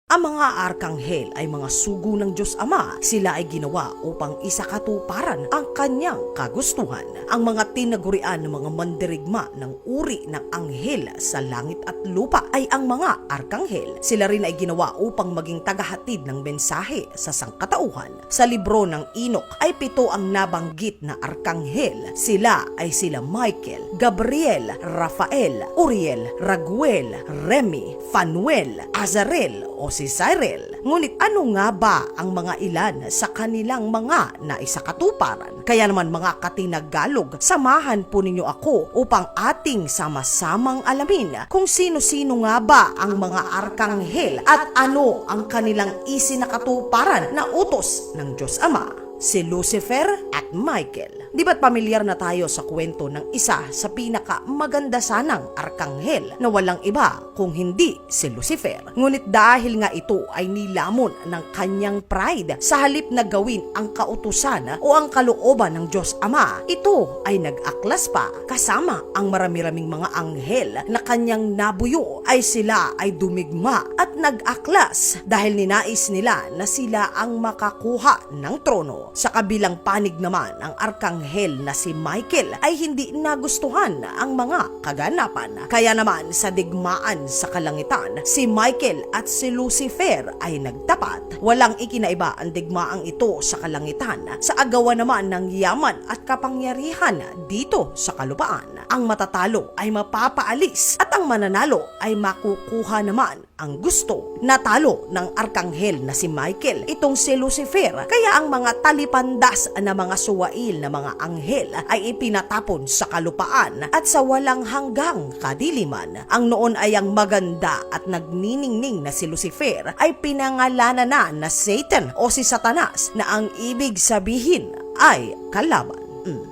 Ang mga arkanghel ay mga sugo ng Diyos Ama. Sila ay ginawa upang isakatuparan ang kanyang kagustuhan. Ang mga tinagurian ng mga mandirigma ng uri ng anghel sa langit at lupa ay ang mga arkanghel. Sila rin ay ginawa upang maging tagahatid ng mensahe sa sangkatauhan. Sa libro ng Enoch ay 7 ang nabanggit na arkanghel. Sila ay sila Michael, Gabriel, Rafael, Uriel, Raguel, Remi, Fanuel, Azarel o si Cyril. Ngunit ano nga ba ang mga ilan sa kanilang mga naisakatuparan? Kaya naman mga katinaggalog, samahan po ninyo ako upang ating sama-samang alamin kung sino-sino nga ba ang mga arkanghel at ano ang kanilang isinakatuparan na utos ng Diyos Ama. Si Lucifer at Michael. Di ba't pamilyar na tayo sa kwento ng isa sa pinaka maganda sanang arkanghel na walang iba kung hindi si Lucifer. Ngunit dahil nga ito ay nilamon ng kanyang pride sa halip na gawin ang kautusan o ang kalooban ng Diyos Ama, ito ay nag-aklas pa kasama ang marami-raming mga anghel na kanyang nabuyo ay sila ay dumigma at nag-aklas dahil ninais nila na sila ang makakuha ng trono. Sa kabilang panig naman, ang arkanghel na si Michael ay hindi nagustuhan ang mga kaganapan. Kaya naman sa digmaan sa kalangitan, si Michael at si Lucifer ay nagtapat. Walang ikinaiba ang digmaang ito sa kalangitan sa agawan naman ng yaman at kapangyarihan dito sa kalupaan. Ang matatalo ay mapapaalis at ang mananalo ay makukuha naman ang gusto. Natalo ng arkanghel na si Michael itong si Lucifer, kaya ang mga talipandas na mga suwail na mga anghel ay ipinatapon sa kalupaan at sa walang hanggang kadiliman. Ang noon ay ang maganda at nagniningning na si Lucifer ay pinangalanan na Satan o si Satanas na ang ibig sabihin ay kalaban.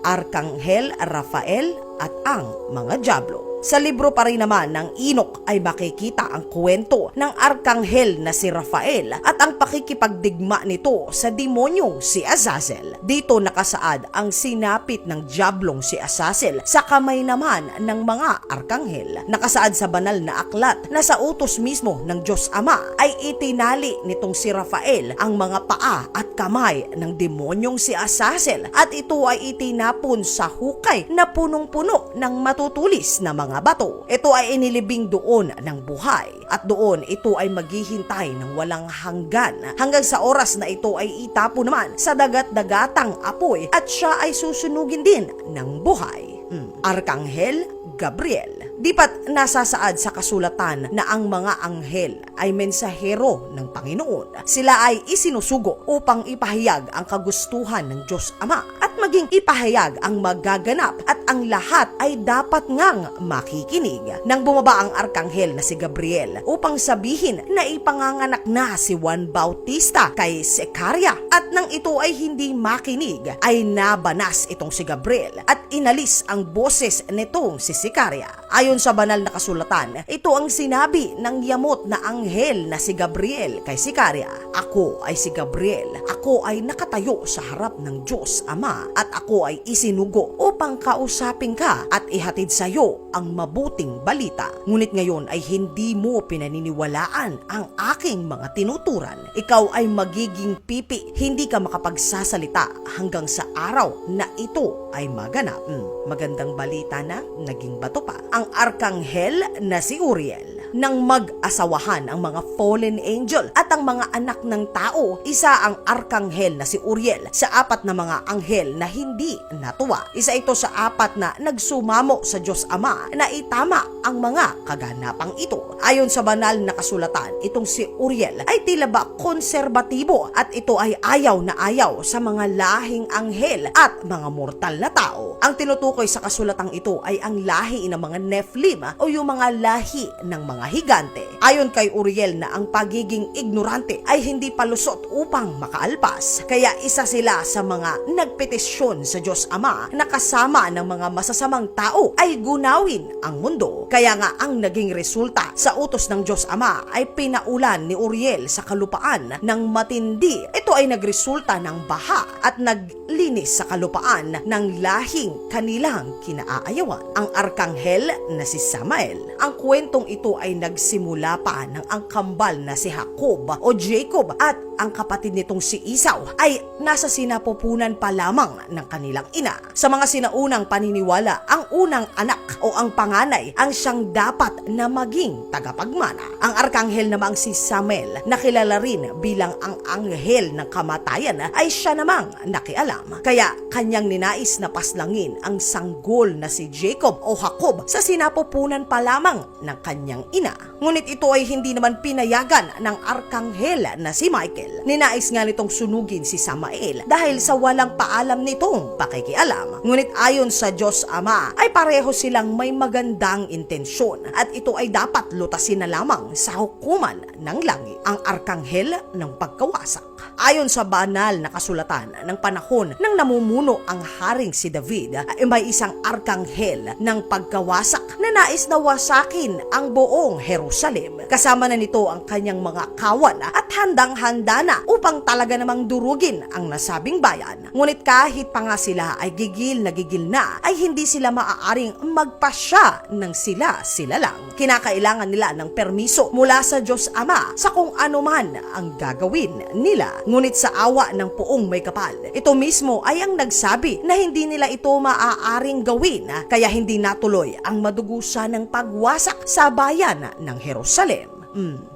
Arkanghel Rafael at ang mga dyablo. Sa libro pa rin naman ng Enoch ay makikita ang kwento ng arkanghel na si Rafael at ang pakikipagdigma nito sa demonyong si Azazel. Dito nakasaad ang sinapit ng diablong si Azazel sa kamay naman ng mga arkanghel. Nakasaad sa banal na aklat na sa utos mismo ng Diyos Ama ay itinali nitong si Rafael ang mga paa at kamay ng demonyong si Azazel at ito ay itinapon sa hukay na punong-puno ng matutulis na mga bato. Ito ay inilibing doon ng buhay at doon ito ay maghihintay ng walang hanggan hanggang sa oras na ito ay itapo naman sa dagat-dagatang apoy at siya ay susunugin din ng buhay. Arkanghel Gabriel. Di ba't nasasaad sa kasulatan na ang mga anghel ay mensahero ng Panginoon? Sila ay isinusugo upang ipahayag ang kagustuhan ng Diyos Ama at maging ipahayag ang magaganap at ang lahat ay dapat ngang makikinig. Nang bumaba ang arkanghel na si Gabriel upang sabihin na ipanganganak na si Juan Bautista kay Sekaria at nang ito ay hindi makinig ay nabanas itong si Gabriel at inalis ang boses nitong si Sekaria. Ayon sa banal na kasulatan, ito ang sinabi ng yamot na anghel na si Gabriel kay Sekaria. Ako ay si Gabriel. Ako ay nakatayo sa harap ng Diyos Ama at ako ay isinugo upang kausapin ka at ihatid sa iyo ang mabuting balita. Ngunit ngayon ay hindi mo pinaniniwalaan ang aking mga tinuturan. Ikaw ay magiging pipi. Hindi ka makapagsasalita hanggang sa araw na ito ay maganap. Magandang balita na naging bato pa. Ang arkanghel na si Uriel. Nang mag-asawahan ang mga fallen angel at ang mga anak ng tao, isa ang arkanghel na si Uriel sa 4 na mga anghel na hindi natuwa. Isa ito sa 4 na nagsumamo sa Diyos Ama na itama ang mga kaganapang ito. Ayon sa banal na kasulatan, itong si Uriel ay tila ba konserbatibo at ito ay ayaw na ayaw sa mga lahing anghel at mga mortal na tao. Ang tinutukoy sa kasulatang ito ay ang lahi ng mga Nephilim o yung mga lahi ng mga higante. Ayon kay Uriel na ang pagiging ignorante ay hindi palusot upang makaalpas. Kaya isa sila sa mga nagpetisyon sa Diyos Ama na kasama ng mga masasamang tao ay gunawin ang mundo. Kaya nga ang naging resulta sa utos ng Diyos Ama ay pinaulan ni Uriel sa kalupaan ng matindi. Ito ay nagresulta ng baha at naglinis sa kalupaan ng lahing kanilang kinaayawan. Ang arkanghel na si Samael. Ang kwentong ito ay ay nagsimula pa ng ang kambal na si Jacob o Jacob at ang kapatid nitong si Esau ay nasa sinapupunan pa lamang ng kanilang ina. Sa mga sinaunang paniniwala, ang unang anak o ang panganay ang siyang dapat na maging tagapagmana. Ang arkanghel namang si Samael, na kilala rin bilang ang anghel ng kamatayan, ay siya namang nakialam. Kaya kanyang ninais na paslangin ang sanggol na si Jacob o Jacob sa sinapupunan pa lamang ng kanyang ina. Ngunit ito ay hindi naman pinayagan ng arkanghel na si Michael. Ninais nga nitong sunugin si Samael dahil sa walang paalam nitong pakikialam. Ngunit ayon sa Diyos Ama ay pareho silang may magandang intensyon at ito ay dapat lutasin na lamang sa hukuman ng langit, ang arkanghel ng pagkawasak. Ayon sa banal na kasulatan ng panahon ng namumuno ang haring si David, ay may isang arkanghel ng pagkawasak na nais na wasakin ang buong Jerusalem. Kasama na nito ang kanyang mga kawan at handang-handa na upang talaga namang durugin ang nasabing bayan. Ngunit kahit pa nga sila ay gigil na, ay hindi sila maaaring magpasya ng sila lang. Kinakailangan nila ng permiso mula sa Diyos Ama sa kung ano man ang gagawin nila. Ngunit sa awa ng Poong May Kapal, ito mismo ay ang nagsabi na hindi nila ito maaaring gawin, kaya hindi natuloy ang madugusan ng pagwasak sa bayan ng Jerusalem.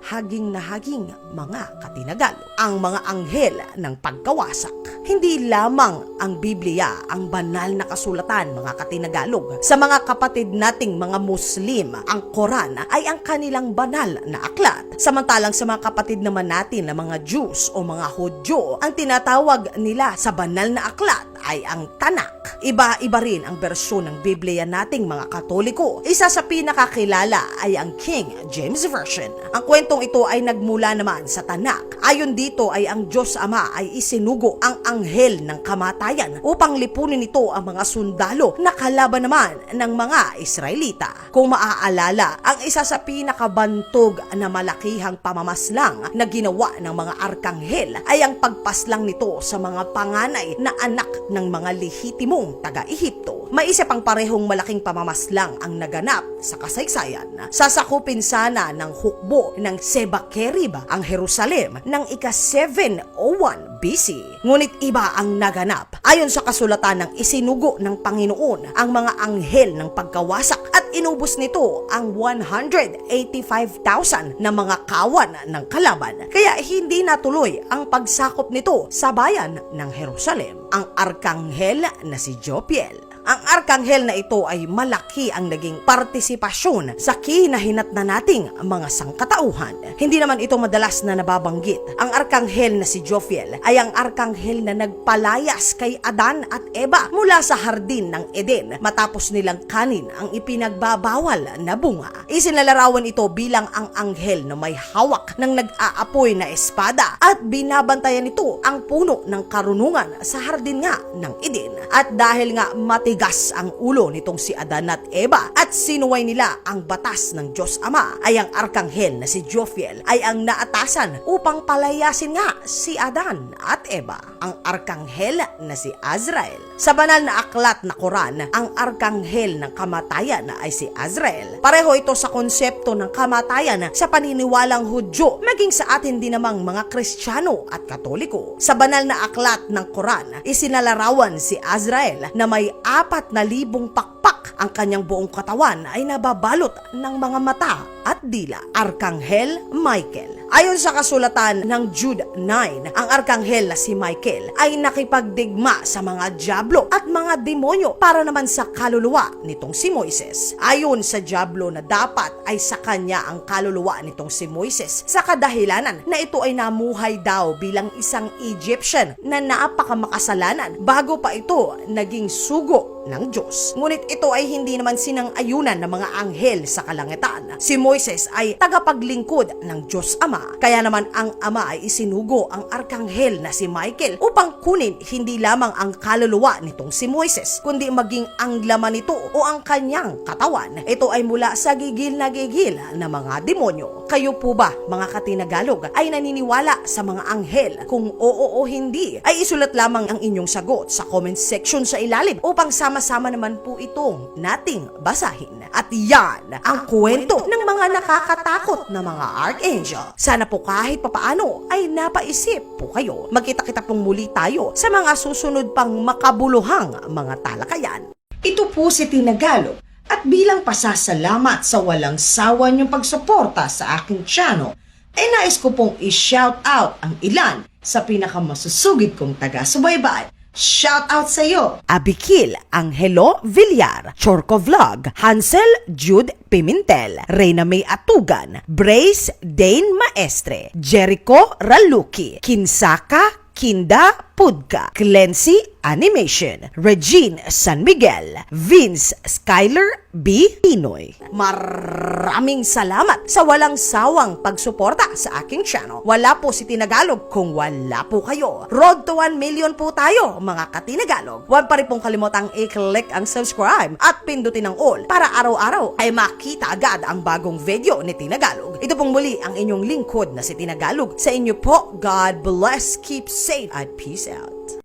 Haging na haging mga katinagalo, ang mga anghel ng pagkawasak. Hindi lamang ang Biblia ang banal na kasulatan, mga katinagalog. Sa mga kapatid nating mga Muslim, ang Quran ay ang kanilang banal na aklat. Samantalang sa mga kapatid naman natin na mga Jews o mga Hudyo, ang tinatawag nila sa banal na aklat ay ang Tanakh. Iba-iba rin ang bersyon ng Biblia nating mga Katoliko. Isa sa pinakakilala ay ang King James Version. Ang kwentong ito ay nagmula naman sa Tanakh. Ayon dito ay ang Diyos Ama ay isinugo ang anghel ng kamatayan upang lipunin ito ang mga sundalo na kalaban naman ng mga Israelita. Kung maaalala, ang isa sa pinakabantog na malakihang pamamaslang na ginawa ng mga arkanghel ay ang pagpaslang nito sa mga panganay na anak ng mga lehitimong taga-Ehipto. Maisip ang parehong malaking pamamaslang ang naganap sa kasaysayan. Sasakupin sana ng hukbo ng Sebakerib ang Jerusalem ng ika-701 BC. Ngunit iba ang naganap. Ayon sa kasulatan ng isinugo ng Panginoon ang mga anghel ng pagkawasak at inubos nito ang 185,000 na mga kawan ng kalaban. Kaya hindi natuloy ang pagsakop nito sa bayan ng Jerusalem. Ang arkanghel na si Jopiel. Ang arkanghel na ito ay malaki ang naging partisipasyon sa kinahinatnan nating mga sangkatauhan. Hindi naman ito madalas na nababanggit. Ang arkanghel na si Jophiel ay ang arkanghel na nagpalayas kay Adan at Eva mula sa hardin ng Eden matapos nilang kanin ang ipinagbabawal na bunga. Isinalarawan ito bilang ang anghel na may hawak ng nag-aapoy na espada at binabantayan nito ang puno ng karunungan sa hardin nga ng Eden. At dahil nga matigas ang ulo nitong si Adan at Eva at sinuway nila ang batas ng Diyos Ama, ay ang arkanghel na si Jophiel ay ang naatasan upang palayasin nga si Adan at Eva. Ang arkanghel na si Azrael. Sa banal na aklat na Quran, ang arkanghel ng kamatayan ay si Azrael. Pareho ito sa konsepto ng kamatayan sa paniniwalang Hudyo, maging sa atin din namang mga Kristiyano at Katoliko. Sa banal na aklat ng Quran, isinalarawan si Azrael na may 4,000 pakpak. Ang kanyang buong katawan ay nababalot ng mga mata at dila. Arkanghel Michael. Ayon sa kasulatan ng Jude 9, ang arkanghel na si Michael ay nakipagdigma sa mga diablo at mga demonyo para naman sa kaluluwa nitong si Moises. Ayon sa diablo na dapat ay sa kanya ang kaluluwa nitong si Moises sa kadahilanan na ito ay namuhay daw bilang isang Egyptian na napakamakasalanan bago pa ito naging sugo ng Diyos. Ngunit ito ay hindi naman sinang-ayunan ng mga anghel sa kalangitan. Si Moises ay tagapaglingkod ng Diyos Ama. Kaya naman ang Ama ay isinugo ang arkanghel na si Michael upang kunin hindi lamang ang kaluluwa nitong si Moises, kundi maging ang laman nito o ang kanyang katawan. Ito ay mula sa gigil na mga demonyo. Kayo po ba, mga katinagalog, ay naniniwala sa mga anghel? Kung oo o hindi, ay isulat lamang ang inyong sagot sa comment section sa ilalim upang sa sama-sama naman po itong nating basahin. At yan ang kwento ng mga nakakatakot na mga archangel. Sana po kahit papaano ay napaisip po kayo. Magkita-kita pong muli tayo sa mga susunod pang makabuluhang mga talakayan. Ito po si Tinagalog at bilang pasasalamat sa walang sawa niyong pagsuporta sa aking channel, ay nais ko pong i-shout out ang ilan sa pinakamasusugid kong taga-subaybay. Shout out sa iyo! Abikil Angelo Villar, Chorco Vlog, Hansel Jude Pimentel, Reyna May Atugan, Brace Dane Maestre, Jericho Raluki, Kinsaka Kinda Pudka, Clancy Animation, Regine San Miguel, Vince Skyler B. Pinoy. Maraming salamat sa walang sawang pagsuporta sa aking channel. Wala po si Tinagalog kung wala po kayo. Road to 1 million po tayo, mga ka-Tinagalog. Huwag pa rin pong kalimutang i-click ang subscribe at pindutin ang all para araw-araw ay makita agad ang bagong video ni Tinagalog. Ito pong muli ang inyong lingkod na si Tinagalog. Sa inyo po, God bless, keep safe, at peace out.